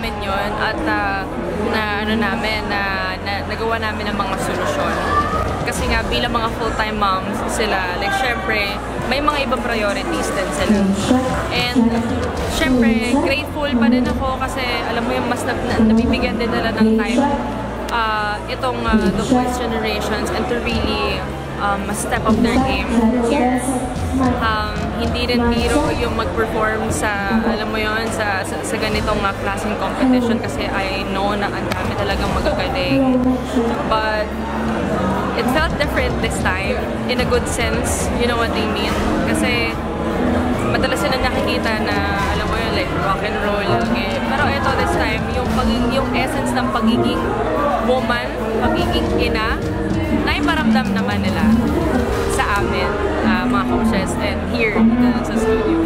namin yon at nagawa namin ng mga solusyon. Kasi nga, bilang mga full-time moms sila, like, syempre, may mga ibang priorities din sila. And, syempre, grateful pa din ako kasi, alam mo yung mas nabibigyan din nila ng time itong the voice generations and to really step up their game here. Hindi rin biro yung mag-perform sa, alam mo yun, sa ganitong klaseng competition kasi I know na ang dami talagang magagaling. But, it felt different this time, in a good sense, you know what I mean? Kasi, madalas sila nakikita na, alam mo yun, like, rock and roll, okay? Pero ito, this time, yung essence ng pagiging woman, pagiging ina, naiparamdam naman nila sa amin, mga coaches, and here, sa studio.